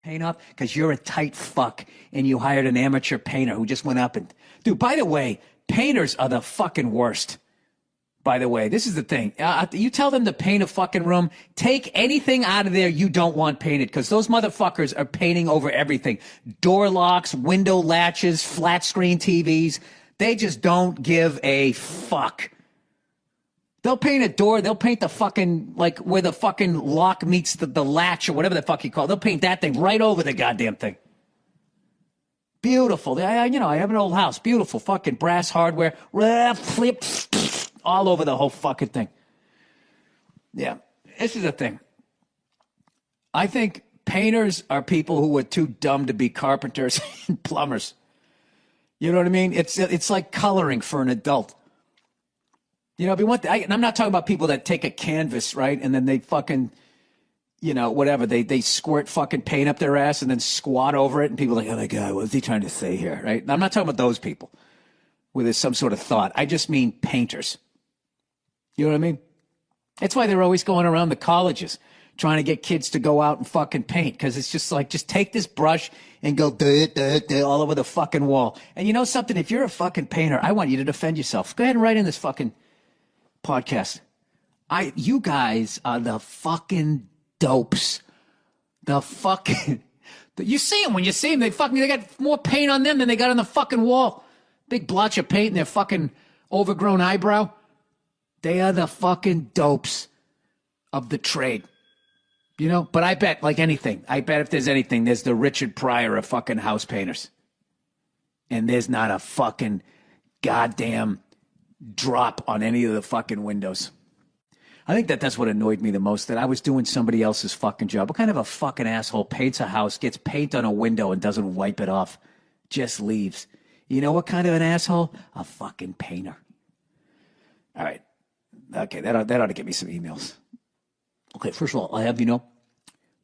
paint off? Because you're a tight fuck and you hired an amateur painter who just went up and... Dude, by the way, painters are the fucking worst. By the way, this is the thing. You tell them to paint a fucking room, take anything out of there you don't want painted, because those motherfuckers are painting over everything. Door locks, window latches, flat screen TVs. They just don't give a fuck. They'll paint a door. They'll paint the fucking, like, where the fucking lock meets the latch or whatever the fuck you call it. They'll paint that thing right over the goddamn thing. Beautiful. I have an old house. Beautiful fucking brass hardware. Flip, all over the whole fucking thing. Yeah. This is the thing. I think painters are people who are too dumb to be carpenters and plumbers. You know what I mean? It's like coloring for an adult. You know, and I'm not talking about people that take a canvas, right? And then they fucking, you know, whatever. They squirt fucking paint up their ass and then squat over it. And people are like, oh my God, what is he trying to say here, right? And I'm not talking about those people where there's some sort of thought. I just mean painters. You know what I mean? That's why they're always going around the colleges trying to get kids to go out and fucking paint. Because it's just like, just take this brush and go all over the fucking wall. And you know something? If you're a fucking painter, I want you to defend yourself. Go ahead and write in this fucking podcast. You guys are the fucking dopes. The fucking... You see them when you see them. They got more paint on them than they got on the fucking wall. Big blotch of paint in their fucking overgrown eyebrow. They are the fucking dopes of the trade. You know? But I bet, like anything, I bet if there's anything, there's the Richard Pryor of fucking house painters. And there's not a fucking goddamn drop on any of the fucking windows. I think that's what annoyed me the most, that I was doing somebody else's fucking job. What kind of a fucking asshole paints a house, gets paint on a window and doesn't wipe it off, just leaves? You know what kind of an asshole? A fucking painter. All right. Okay, that ought to get me some emails. Okay, first of all, I have, you know,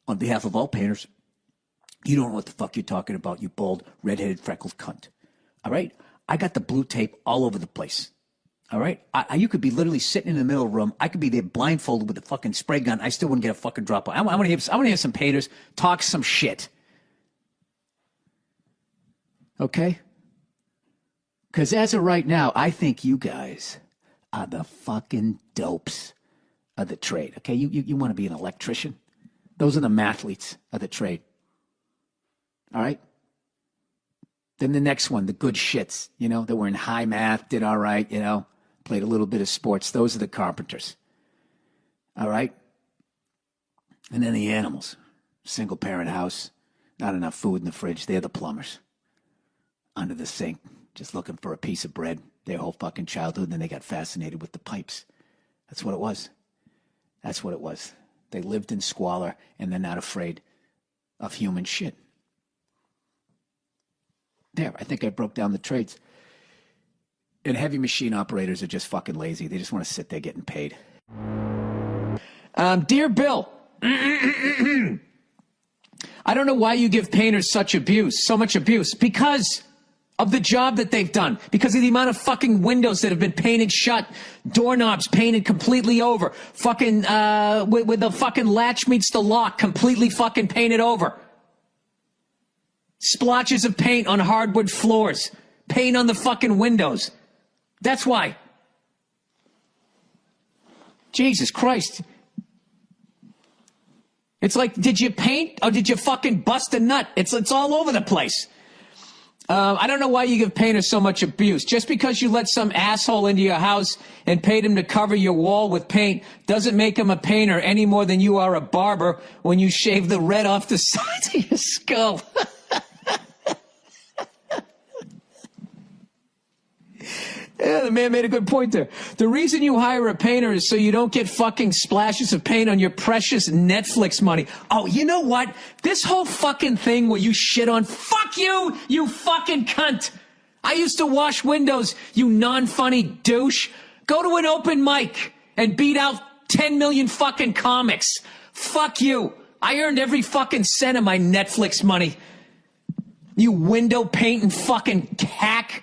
on behalf of all painters, you don't know what the fuck you're talking about, you bald, redheaded, freckled cunt. All right? I got the blue tape all over the place. All right? You could be literally sitting in the middle of the room. I could be there blindfolded with a fucking spray gun. I still wouldn't get a fucking drop on. I want to hear some painters talk some shit. Okay? Because as of right now, I think you guys are the fucking dopes of the trade. Okay? You want to be an electrician? Those are the mathletes of the trade. All right? Then the next one, the good shits, you know, that were in high math, did all right, you know, played a little bit of sports. Those are the carpenters. All right? And then the animals. Single parent house, not enough food in the fridge. They're the plumbers. Under the sink, just looking for a piece of bread their whole fucking childhood, and then they got fascinated with the pipes. That's what it was. That's what it was. They lived in squalor, and they're not afraid of human shit. There, I think I broke down the trades. And heavy machine operators are just fucking lazy. They just want to sit there getting paid. Dear Bill, I don't know why you give painters so much abuse. Because of the job that they've done. Because of the amount of fucking windows that have been painted shut. Doorknobs painted completely over. Fucking, where the fucking latch meets the lock, completely fucking painted over. Splotches of paint on hardwood floors. Paint on the fucking windows. That's why. Jesus Christ. It's like, did you paint or did you fucking bust a nut? It's all over the place. I don't know why you give painters so much abuse. Just because you let some asshole into your house and paid him to cover your wall with paint doesn't make him a painter any more than you are a barber when you shave the red off the sides of your skull. Yeah, the man made a good point there. The reason you hire a painter is so you don't get fucking splashes of paint on your precious Netflix money. Oh, you know what? This whole fucking thing where you shit on, fuck you, you fucking cunt. I used to wash windows, you non-funny douche. Go to an open mic and beat out 10 million fucking comics. Fuck you. I earned every fucking cent of my Netflix money. You window painting fucking hack.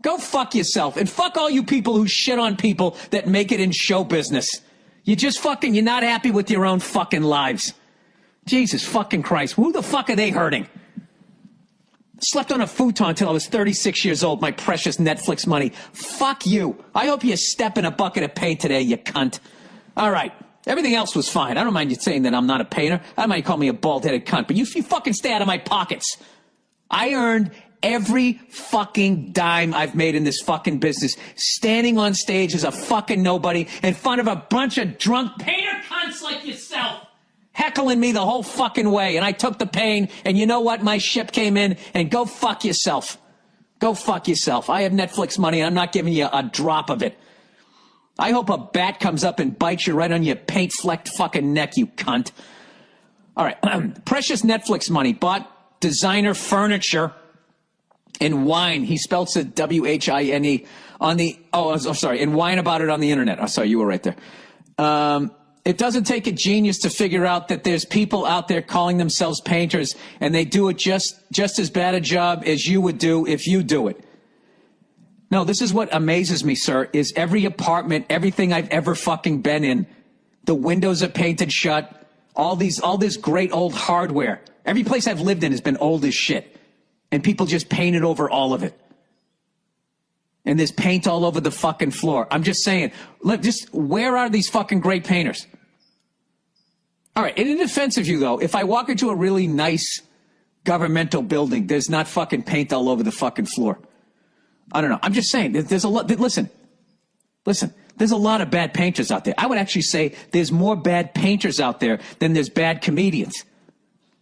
Go fuck yourself. And fuck all you people who shit on people that make it in show business. You're not happy with your own fucking lives. Jesus fucking Christ. Who the fuck are they hurting? Slept on a futon until I was 36 years old, my precious Netflix money. Fuck you. I hope you step in a bucket of paint today, you cunt. All right. Everything else was fine. I don't mind you saying that I'm not a painter. I don't mind you calling me a bald-headed cunt, but you fucking stay out of my pockets. I earned every fucking dime I've made in this fucking business standing on stage as a fucking nobody in front of a bunch of drunk painter cunts like yourself, heckling me the whole fucking way. And I took the pain, and you know what? My ship came in, and go fuck yourself. Go fuck yourself. I have Netflix money, and I'm not giving you a drop of it. I hope a bat comes up and bites you right on your paint-flecked fucking neck, you cunt. All right. Precious Netflix money. Bought designer furniture and wine. He spells it W-H-I-N-E on the, I'm sorry, and whine about it on the internet. Oh, sorry, you were right there. It doesn't take a genius to figure out that there's people out there calling themselves painters, and they do it just as bad a job as you would do if you do it. No, this is what amazes me, sir, is every apartment, everything I've ever fucking been in, the windows are painted shut, all this great old hardware. Every place I've lived in has been old as shit, and people just painted over all of it. And there's paint all over the fucking floor. I'm just saying, look, where are these fucking great painters? All right, in defense of you, though, if I walk into a really nice governmental building, there's not fucking paint all over the fucking floor. I don't know. I'm just saying, there's a lot. Listen, there's a lot of bad painters out there. I would actually say there's more bad painters out there than there's bad comedians.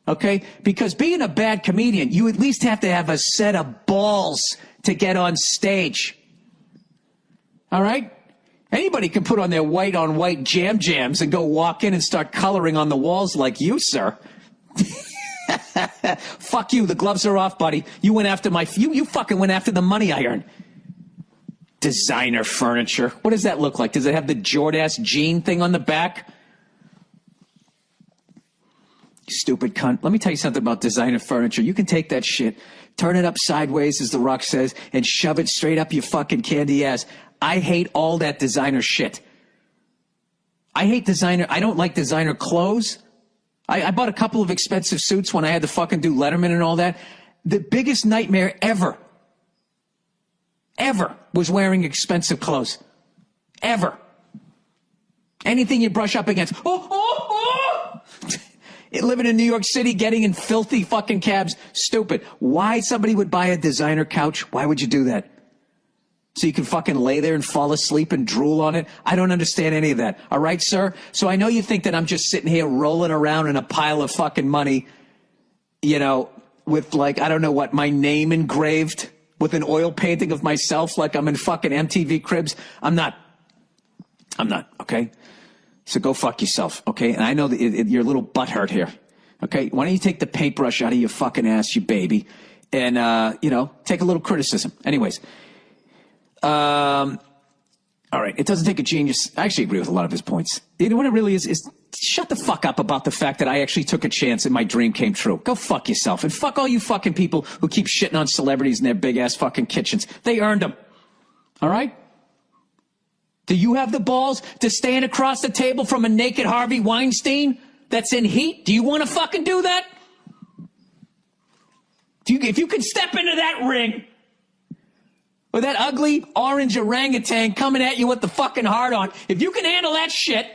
Okay? Because being a bad comedian, you at least have to have a set of balls to get on stage. All right? Anybody can put on their white on white jams and go walk in and start coloring on the walls like you, sir. Fuck you. The gloves are off, buddy. You went after you fucking went after the money I earned. Designer furniture. What does that look like? Does it have the Jordache jean thing on the back? Stupid cunt. Let me tell you something about designer furniture. You can take that shit, turn it up sideways, as The Rock says, and shove it straight up your fucking candy ass. I hate all that designer shit. I hate designer. I don't like designer clothes. I bought a couple of expensive suits when I had to fucking do Letterman and all that. The biggest nightmare ever was wearing expensive clothes. Ever. Anything you brush up against. Living in New York City, getting in filthy fucking cabs. Stupid. Why somebody would buy a designer couch? Why would you do that? So you can fucking lay there and fall asleep and drool on it? I don't understand any of that. All right, sir? So I know you think that I'm just sitting here rolling around in a pile of fucking money, you know, with like, I don't know what, my name engraved with an oil painting of myself like I'm in fucking MTV Cribs. I'm not, okay? So go fuck yourself, okay? And I know that you're a little butthurt here, okay? Why don't you take the paintbrush out of your fucking ass, you baby, and, you know, take a little criticism. Anyways. All right. It doesn't take a genius. I actually agree with a lot of his points. You know what it really is shut the fuck up about the fact that I actually took a chance and my dream came true. Go fuck yourself. And fuck all you fucking people who keep shitting on celebrities in their big ass fucking kitchens. They earned them. All right? Do you have the balls to stand across the table from a naked Harvey Weinstein that's in heat? Do you want to fucking do that? If you could step into that ring with that ugly orange orangutan coming at you with the fucking heart on, if you can handle that shit.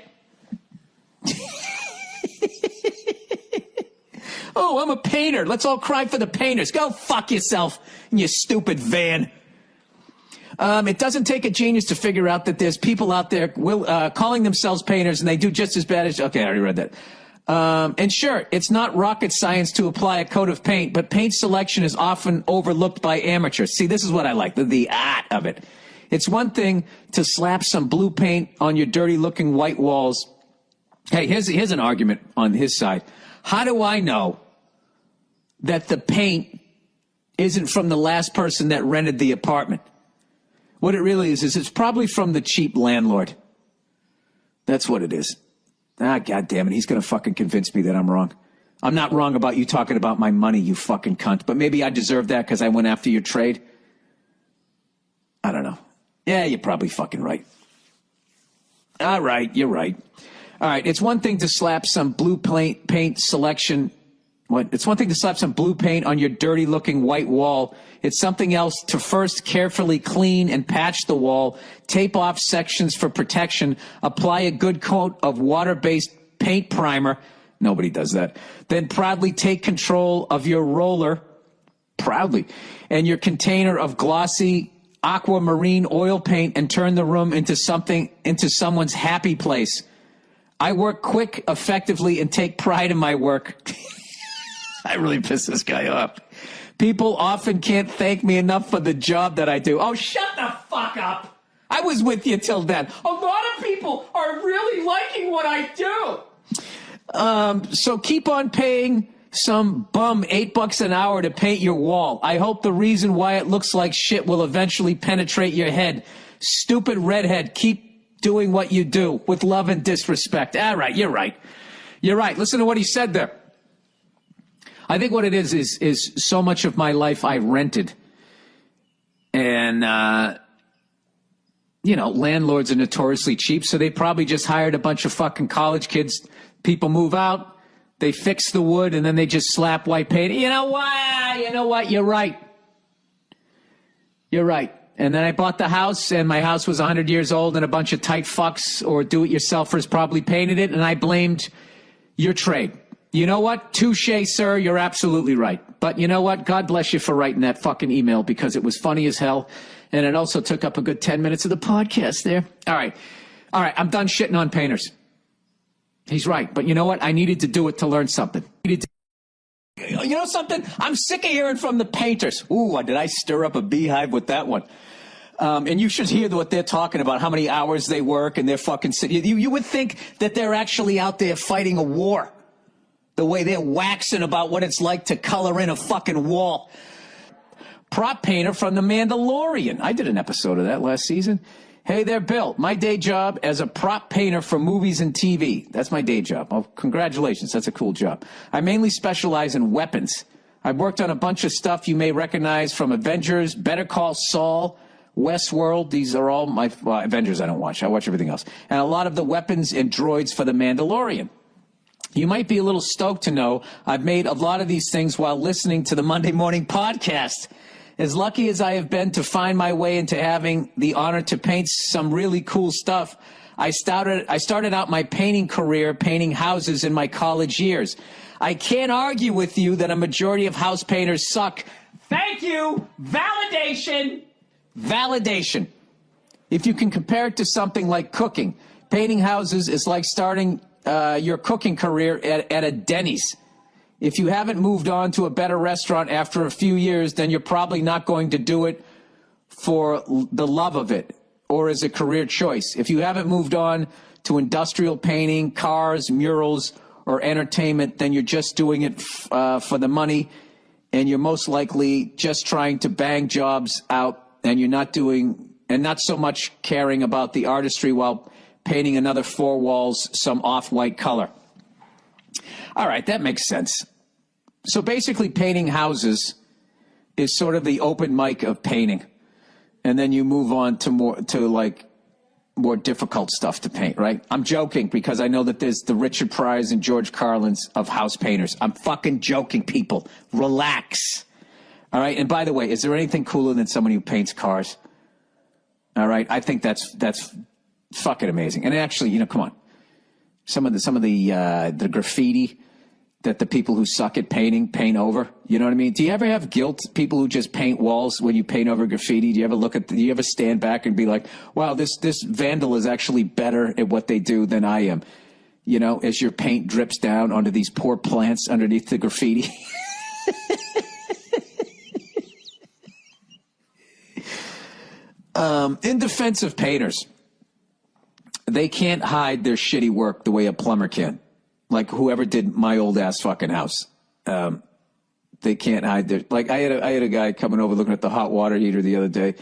Oh, I'm a painter. Let's all cry for the painters. Go fuck yourself in your stupid van. It doesn't take a genius to figure out that there's people out there calling themselves painters, and they do just as bad as... Okay, I already read that. And sure, it's not rocket science to apply a coat of paint, but paint selection is often overlooked by amateurs. See, this is what I like, the art of it. It's one thing to slap some blue paint on your dirty-looking white walls. Hey, here's an argument on his side. How do I know that the paint isn't from the last person that rented the apartment? What it really is it's probably from the cheap landlord. That's what it is. Ah, God damn it. He's going to fucking convince me that I'm wrong. I'm not wrong about you talking about my money, you fucking cunt. But maybe I deserve that because I went after your trade. I don't know. Yeah, you're probably fucking right. All right, you're right. All right, it's one thing to slap some blue paint selection. What? It's one thing to slap some blue paint on your dirty-looking white wall. It's something else to first carefully clean and patch the wall, tape off sections for protection, apply a good coat of water-based paint primer. Nobody does that. Then proudly take control of your roller, proudly, and your container of glossy aquamarine oil paint and turn the room into someone's happy place. I work quick, effectively, and take pride in my work. I really piss this guy off. People often can't thank me enough for the job that I do. Oh, shut the fuck up. I was with you till then. A lot of people are really liking what I do. So keep on paying some bum $8 an hour to paint your wall. I hope the reason why it looks like shit will eventually penetrate your head. Stupid redhead, keep doing what you do with love and disrespect. All right, you're right. You're right. Listen to what he said there. I think what it is so much of my life I rented. And, landlords are notoriously cheap, so they probably just hired a bunch of fucking college kids. People move out, they fix the wood, and then they just slap white paint. You know what? You're right. You're right. And then I bought the house, and my house was 100 years old, and a bunch of tight fucks or do-it-yourselfers probably painted it, and I blamed your trade. You know what? Touche, sir. You're absolutely right. But you know what? God bless you for writing that fucking email because it was funny as hell. And it also took up a good 10 minutes of the podcast there. All right. I'm done shitting on painters. He's right. But you know what? I needed to do it to learn something. You know something? I'm sick of hearing from the painters. Ooh, did I stir up a beehive with that one? And you should hear what they're talking about, how many hours they work and they're fucking... You would think that they're actually out there fighting a war. The way they're waxing about what it's like to color in a fucking wall. Prop painter from The Mandalorian. I did an episode of that last season. Hey there, Bill. My day job as a prop painter for movies and TV. That's my day job. Oh, congratulations. That's a cool job. I mainly specialize in weapons. I've worked on a bunch of stuff you may recognize from Avengers, Better Call Saul, Westworld. These are all my... Well, Avengers I don't watch. I watch everything else. And a lot of the weapons and droids for The Mandalorian. You might be a little stoked to know I've made a lot of these things while listening to the Monday Morning Podcast. As lucky as I have been to find my way into having the honor to paint some really cool stuff, I started out my painting career painting houses in my college years. I can't argue with you that a majority of house painters suck. Thank you. Validation. Validation. If you can compare it to something like cooking, painting houses is like starting your cooking career at a Denny's. If you haven't moved on to a better restaurant after a few years, then you're probably not going to do it for the love of it or as a career choice. If you haven't moved on to industrial painting, cars, murals, or entertainment, then you're just doing it for the money, and you're most likely just trying to bang jobs out, and you're not doing, and not so much caring about the artistry while painting another four walls some off-white color. All right, that makes sense. So basically painting houses is sort of the open mic of painting. And then you move on to more difficult stuff to paint, right? I'm joking because I know that there's the Richard Pryors and George Carlins of house painters. I'm fucking joking, people. Relax. All right, and by the way, is there anything cooler than someone who paints cars? All right, I think that's fucking amazing. And actually, come on. Some of the graffiti that the people who suck at painting paint over. You know what I mean? Do you ever have guilt? People who just paint walls when you paint over graffiti. Do you ever stand back and be like, wow, this vandal is actually better at what they do than I am? As your paint drips down onto these poor plants underneath the graffiti. In defense of painters, they can't hide their shitty work the way a plumber can. Like whoever did my old ass fucking house. They can't hide their, like I had a guy coming over looking at the hot water heater the other day,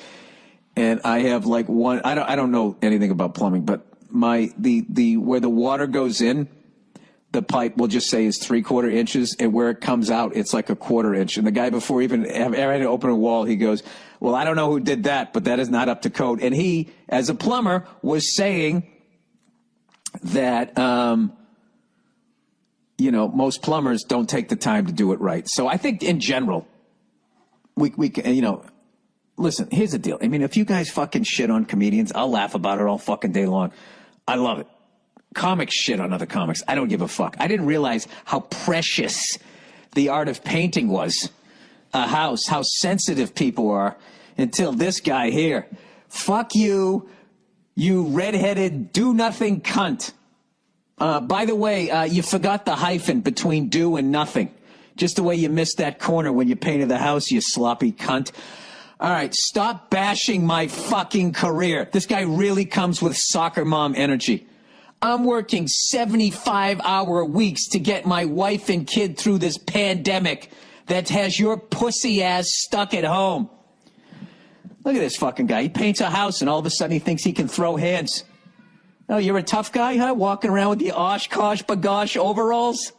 and I have like one, I don't know anything about plumbing, but the where the water goes in, the pipe we'll just say is 3/4 inches, and where it comes out, it's like 1/4 inch. And the guy before even had to open a wall, he goes, well, I don't know who did that, but that is not up to code. And he, as a plumber, was saying that, most plumbers don't take the time to do it right. So I think in general, we listen, here's the deal. I mean, if you guys fucking shit on comedians, I'll laugh about it all fucking day long. I love it. Comics shit on other comics. I don't give a fuck. I didn't realize how precious the art of painting was. A house, how sensitive people are until this guy here. Fuck you, you redheaded do-nothing cunt. By the way, you forgot the hyphen between do and nothing. Just the way you missed that corner when you painted the house, you sloppy cunt. All right, stop bashing my fucking career. This guy really comes with soccer mom energy. I'm working 75-hour weeks to get my wife and kid through this pandemic that has your pussy ass stuck at home. Look at this fucking guy. He paints a house and all of a sudden he thinks he can throw hands. Oh, you're a tough guy, huh? Walking around with the Oshkosh bagosh overalls?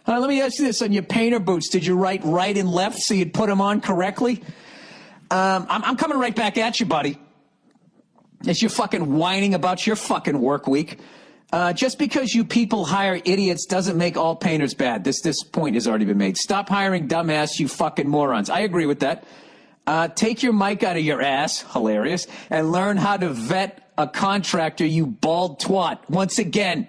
Let me ask you this. On your painter boots, did you write right and left so you'd put them on correctly? I'm coming right back at you, buddy. As you're fucking whining about your fucking work week. Just because you people hire idiots doesn't make all painters bad. This point has already been made. Stop hiring dumbass, you fucking morons. I agree with that. Take your mic out of your ass, hilarious, and learn how to vet a contractor, you bald twat. Once again,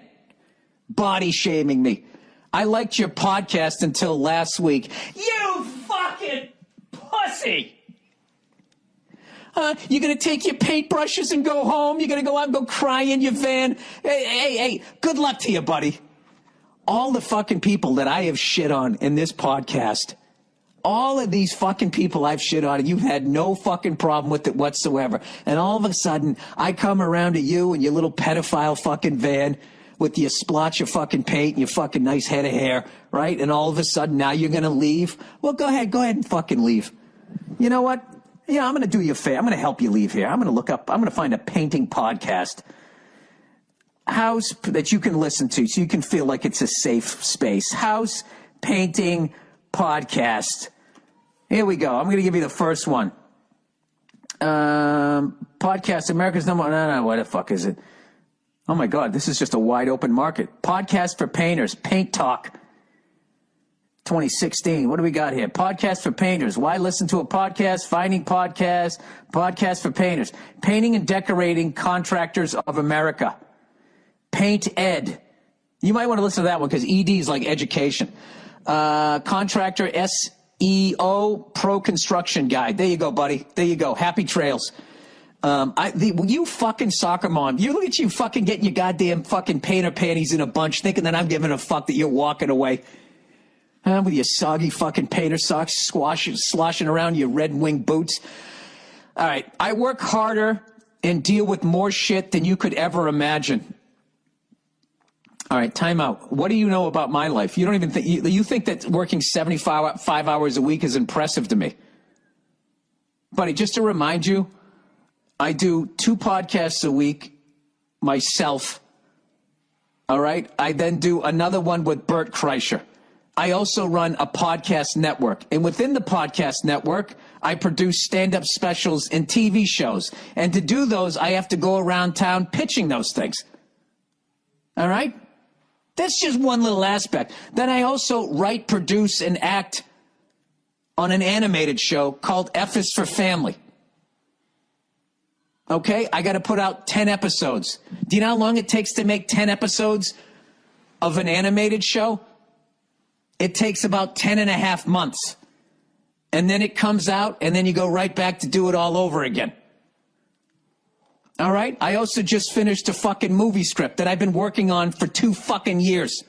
body shaming me. I liked your podcast until last week. You fucking pussy! You're going to take your paintbrushes and go home? You're going to go out and go cry in your van? Hey, good luck to you, buddy. All the fucking people that I have shit on in this podcast, all of these fucking people I've shit on, and you've had no fucking problem with it whatsoever. And all of a sudden, I come around to you and your little pedophile fucking van with your splotch of fucking paint and your fucking nice head of hair, right? And all of a sudden, now you're going to leave? Well, go ahead and fucking leave. You know what? Yeah, I'm going to do you a favor. I'm going to help you leave here. I'm going to find a painting podcast house that you can listen to so you can feel like it's a safe space. House painting podcast. Here we go. I'm going to give you the first one. Podcast, America's number one. No, what the fuck is it? Oh my God, this is just a wide open market. Podcast for painters, Paint Talk. 2016. What do we got here? Podcast for painters. Why listen to a podcast? Finding podcasts. Podcast for painters. Painting and Decorating Contractors of America. Paint Ed. You might want to listen to that one because ED is like education. Contractor SEO Pro Construction Guide. There you go, buddy. There you go. Happy trails. You fucking soccer mom. You look at you fucking getting your goddamn fucking painter panties in a bunch thinking that I'm giving a fuck that you're walking away. With your soggy fucking painter socks sloshing around your Red Wing boots. All right. I work harder and deal with more shit than you could ever imagine. All right. Time out. What do you know about my life? You don't even think, you think that working 75 hours a week is impressive to me. Buddy, just to remind you, I do 2 podcasts a week myself. All right. I then do another one with Bert Kreischer. I also run a podcast network. And within the podcast network, I produce stand-up specials and TV shows. And to do those, I have to go around town pitching those things. All right? That's just one little aspect. Then I also write, produce, and act on an animated show called F is for Family. Okay? I got to put out 10 episodes. Do you know how long it takes to make 10 episodes of an animated show? It takes about 10 and a half months. And then it comes out, and then you go right back to do it all over again. All right? I also just finished a fucking movie script that I've been working on for 2 fucking years.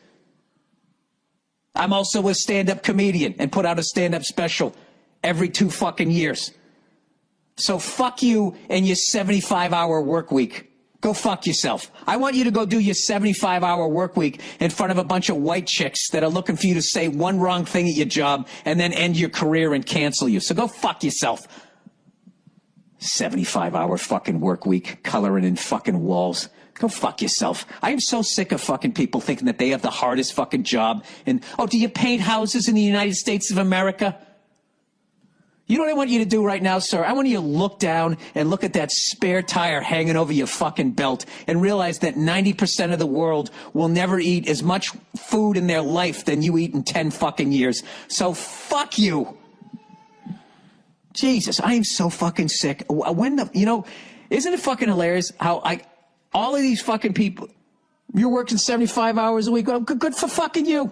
I'm also a stand-up comedian and put out a stand-up special every 2 fucking years. So fuck you and your 75-hour work week. Go fuck yourself. I want you to go do your 75-hour work week in front of a bunch of white chicks that are looking for you to say one wrong thing at your job and then end your career and cancel you. So go fuck yourself. 75-hour fucking work week, coloring in fucking walls. Go fuck yourself. I am so sick of fucking people thinking that they have the hardest fucking job. And, oh, do you paint houses in the United States of America? You know what I want you to do right now, sir? I want you to look down and look at that spare tire hanging over your fucking belt and realize that 90% of the world will never eat as much food in their life than you eat in 10 fucking years. So fuck you. Jesus, I am so fucking sick. Isn't it fucking hilarious how all of these fucking people, you're working 75 hours a week. Well, good for fucking you.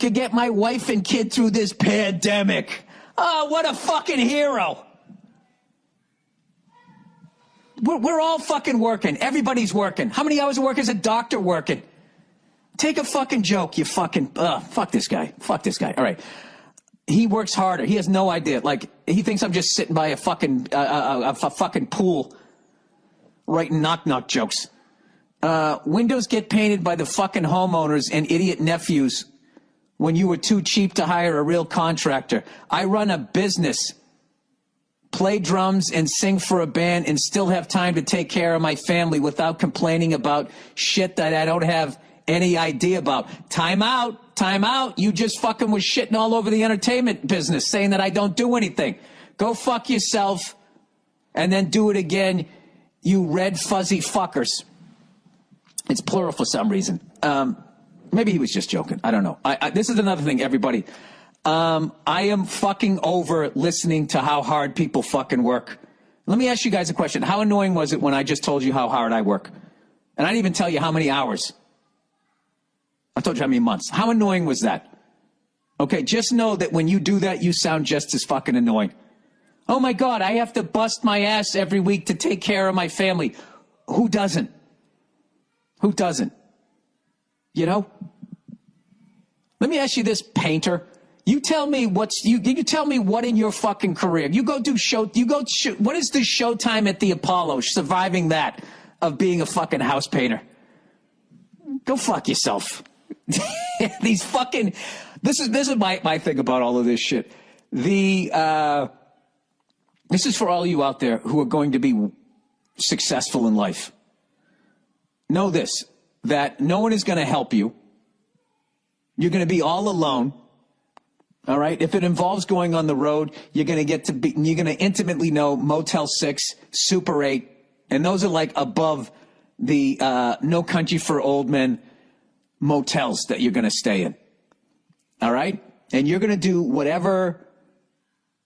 Could get my wife and kid through this pandemic. Oh, what a fucking hero. We're all fucking working. Everybody's working. How many hours of work is a doctor working? Take a fucking joke, you fucking... fuck this guy. Fuck this guy. All right. He works harder. He has no idea. Like, he thinks I'm just sitting by a fucking fucking pool writing knock-knock jokes. Windows get painted by the fucking homeowners and idiot nephews when you were too cheap to hire a real contractor. I run a business, play drums and sing for a band and still have time to take care of my family without complaining about shit that I don't have any idea about. Time out. Time out. You just fucking was shitting all over the entertainment business saying that I don't do anything. Go fuck yourself and then do it again, you red fuzzy fuckers. It's plural for some reason. Maybe he was just joking. I don't know. This is another thing, everybody. I am fucking over listening to how hard people fucking work. Let me ask you guys a question. How annoying was it when I just told you how hard I work? And I didn't even tell you how many hours. I told you how many months. How annoying was that? Okay, just know that when you do that, you sound just as fucking annoying. Oh my God, I have to bust my ass every week to take care of my family. Who doesn't? Who doesn't? You know? Let me ask you this, painter. You tell me what in your fucking career. You go do what is the showtime at the Apollo, surviving that, of being a fucking house painter? Go fuck yourself. These fucking, this is my thing about all of this shit. This is for all you out there who are going to be successful in life. Know this, that no one is going to help you. You're going to be all alone. All right. If it involves going on the road, you're going to intimately know Motel 6, Super 8, and those are like above the No Country for Old Men motels that you're going to stay in. All right. And you're going to do whatever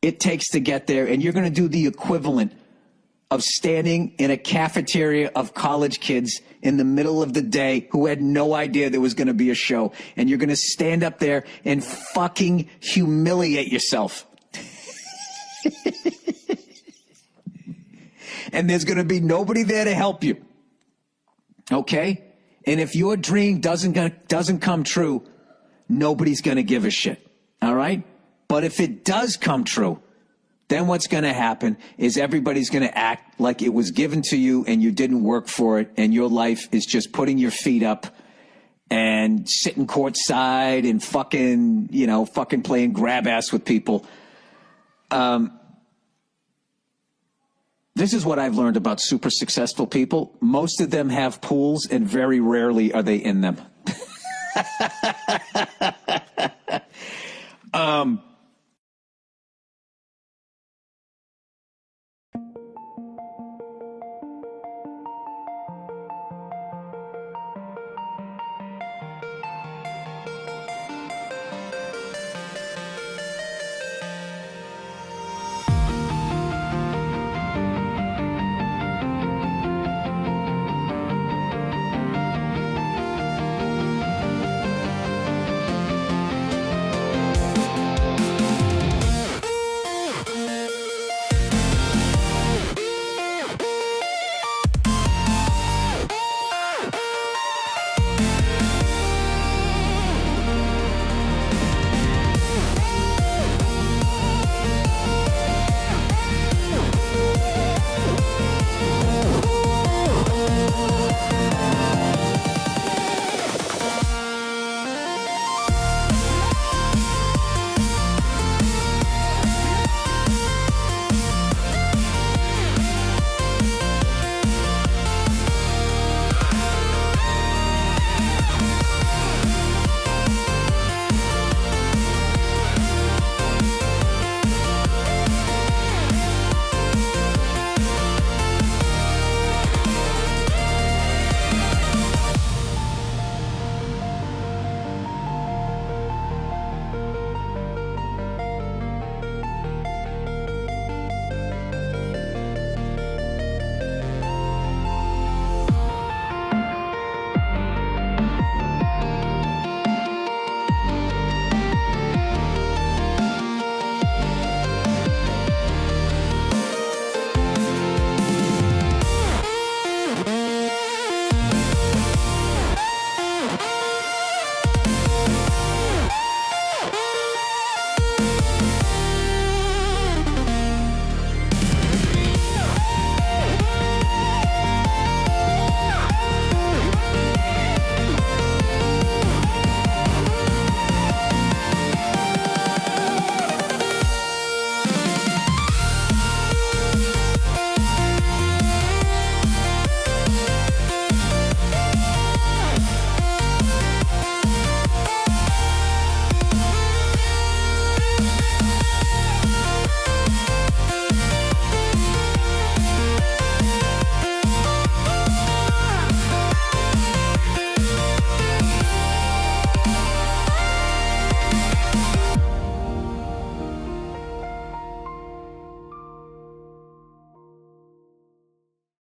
it takes to get there. And you're going to do the equivalent of standing in a cafeteria of college kids in the middle of the day who had no idea there was going to be a show. And you're going to stand up there and fucking humiliate yourself. And there's going to be nobody there to help you. Okay? And if your dream doesn't come true, nobody's going to give a shit. All right? But if it does come true, then what's going to happen is everybody's going to act like it was given to you and you didn't work for it, and your life is just putting your feet up and sitting courtside and fucking playing grab ass with people. This is what I've learned about super successful people. Most of them have pools, and very rarely are they in them.